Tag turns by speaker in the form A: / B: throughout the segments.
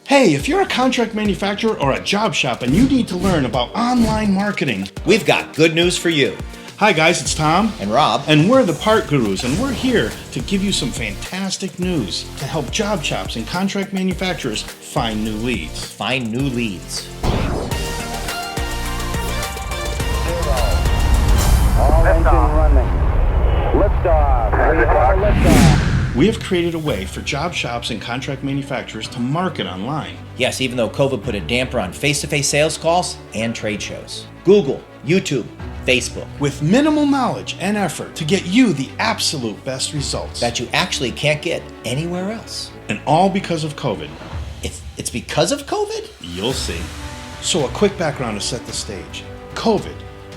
A: Hey, if you're a contract manufacturer or a job shop and you need to learn about online marketing,
B: we've got good news for you.
A: Hi guys, it's Tom
B: and Rob,
A: and we're the Park Gurus, and we're here to give you some fantastic news to help job shops and contract manufacturers find new leads.
B: Find new leads.
C: All engine running. Liftoff. We have a liftoff.
A: We have created a way for job shops and contract manufacturers to market online.
B: Yes, even though COVID put a damper on face-to-face sales calls and trade shows. Google, YouTube, Facebook.
A: With minimal knowledge and effort to get you the absolute best results
B: that you actually can't get anywhere else.
A: And all because of COVID.
B: It's because of COVID?
A: You'll see. So a quick background to set the stage. COVID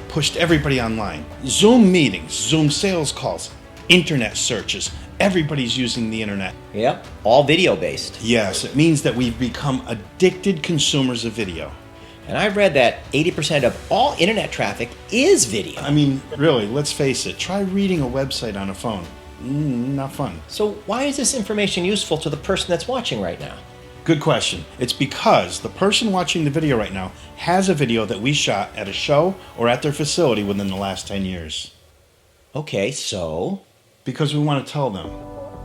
A: pushed everybody online. Zoom meetings, Zoom sales calls, internet searches. Everybody's using the internet.
B: Yep, all video based.
A: Yes, it means that we've become addicted consumers of video.
B: And I read that 80% of all internet traffic is video.
A: I mean, really, let's face it. Try reading a website on a phone. Not fun.
B: So why is this information useful to the person that's watching right now?
A: Good question. It's because the person watching the video right now has a video that we shot at a show or at their facility within the last 10 years.
B: Okay, so?
A: Because we want to tell them,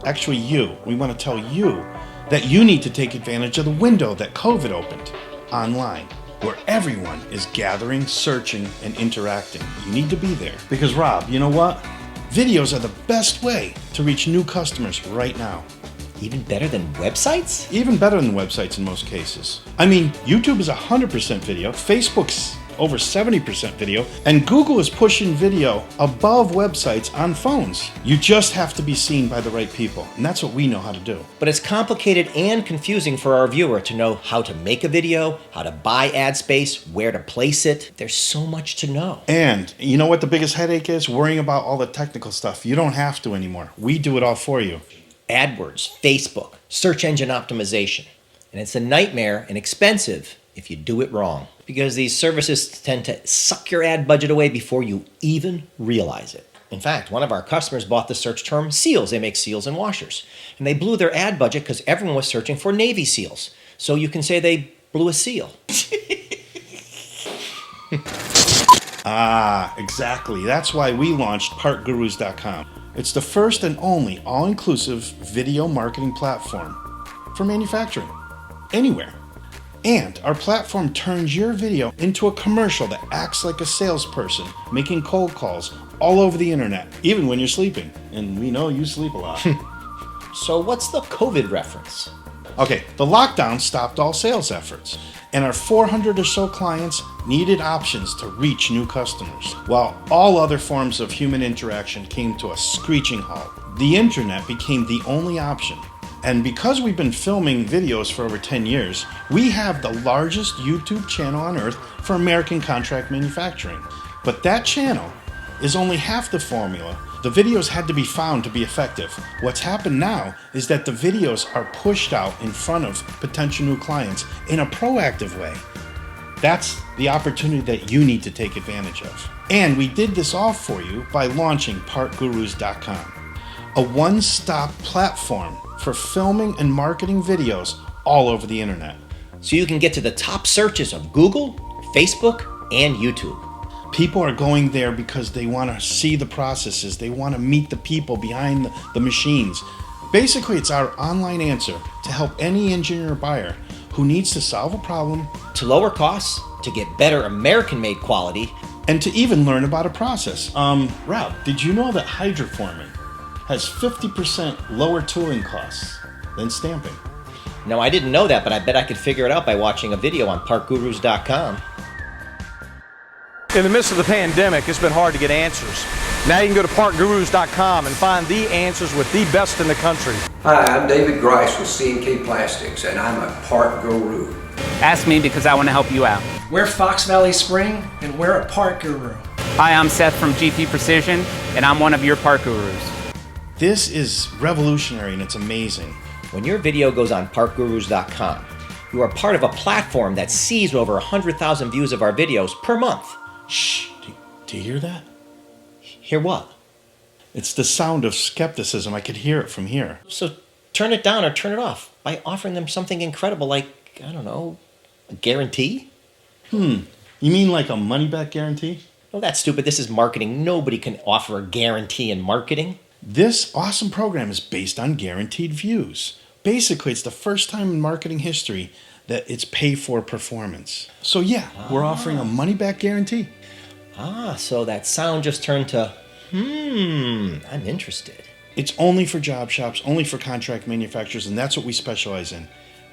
A: actually we want to tell you that you need to take advantage of the window that COVID opened online, where everyone is gathering, searching, and interacting. You need to be there. Because Rob, you know what? Videos are the best way to reach new customers right now.
B: Even better than websites?
A: Even better than websites in most cases. I mean, YouTube is 100% video, Facebook's over 70% video, and Google is pushing video above websites on phones. You just have to be seen by the right people, and that's what we know how to do.
B: But it's complicated and confusing for our viewer to know how to make a video, how to buy ad space, where to place it. There's so much to know.
A: And you know what the biggest headache is? Worrying about all the technical stuff. You don't have to anymore. We do it all for you.
B: AdWords, Facebook, search engine optimization. And it's a nightmare and expensive if you do it wrong, because these services tend to suck your ad budget away before you even realize it. In fact, one of our customers bought the search term seals. They make seals and washers. And they blew their ad budget because everyone was searching for Navy SEALs. So you can say they blew a seal.
A: Exactly. That's why we launched ParkGurus.com. It's the first and only all-inclusive video marketing platform for manufacturing, anywhere. And our platform turns your video into a commercial that acts like a salesperson, making cold calls all over the internet, even when you're sleeping. And we know you sleep a lot.
B: So what's the COVID reference?
A: Okay, the lockdown stopped all sales efforts, and our 400 or so clients needed options to reach new customers, while all other forms of human interaction came to a screeching halt. The internet became the only option. And because we've been filming videos for over 10 years, we have the largest YouTube channel on earth for American contract manufacturing. But that channel is only half the formula. The videos had to be found to be effective. What's happened now is that the videos are pushed out in front of potential new clients in a proactive way. That's the opportunity that you need to take advantage of. And we did this all for you by launching ParkGurus.com, a one-stop platform for filming and marketing videos all over the internet.
B: So you can get to the top searches of Google, Facebook, and YouTube.
A: People are going there because they want to see the processes. They want to meet the people behind the machines. Basically, it's our online answer to help any engineer or buyer who needs to solve a problem,
B: to lower costs, to get better American-made quality,
A: and to even learn about a process. Rob, did you know that hydroforming has 50% lower tooling costs than stamping?
B: No, I didn't know that, but I bet I could figure it out by watching a video on ParkGurus.com.
D: In the midst of the pandemic, it's been hard to get answers. Now you can go to ParkGurus.com and find the answers with the best in the country.
E: Hi, I'm David Grice with C&K Plastics, and I'm a Park Guru.
F: Ask me because I want to help you out.
G: We're Fox Valley Spring, and we're a Park Guru.
F: Hi, I'm Seth from GP Precision, and I'm one of your Park Gurus.
A: This is revolutionary and it's amazing.
B: When your video goes on ParkGurus.com, you are part of a platform that sees over 100,000 views of our videos per month.
A: Shh, do you hear that?
B: Hear what?
A: It's the sound of skepticism. I could hear it from here.
B: So turn it down or turn it off by offering them something incredible like I don't know, a guarantee?
A: You mean like a money-back guarantee?
B: No, that's stupid. This is marketing. Nobody can offer a guarantee in marketing.
A: This awesome program is based on guaranteed views. Basically, it's the first time in marketing history that it's pay for performance. So yeah, we're offering a money-back guarantee.
B: So that sound just turned to, I'm interested.
A: It's only for job shops, only for contract manufacturers, and that's what we specialize in.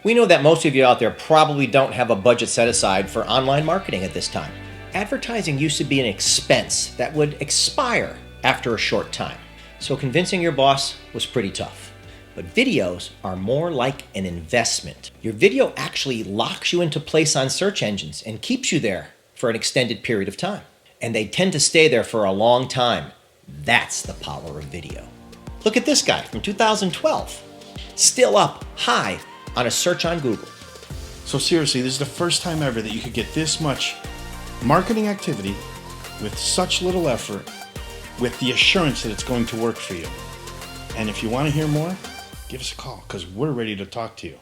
B: We know that most of you out there probably don't have a budget set aside for online marketing at this time. Advertising used to be an expense that would expire after a short time. So convincing your boss was pretty tough. But videos are more like an investment. Your video actually locks you into place on search engines and keeps you there for an extended period of time. And they tend to stay there for a long time. That's the power of video. Look at this guy from 2012. Still up high on a search on Google.
A: So seriously, this is the first time ever that you could get this much marketing activity with such little effort, with the assurance that it's going to work for you. And if you want to hear more, give us a call because we're ready to talk to you.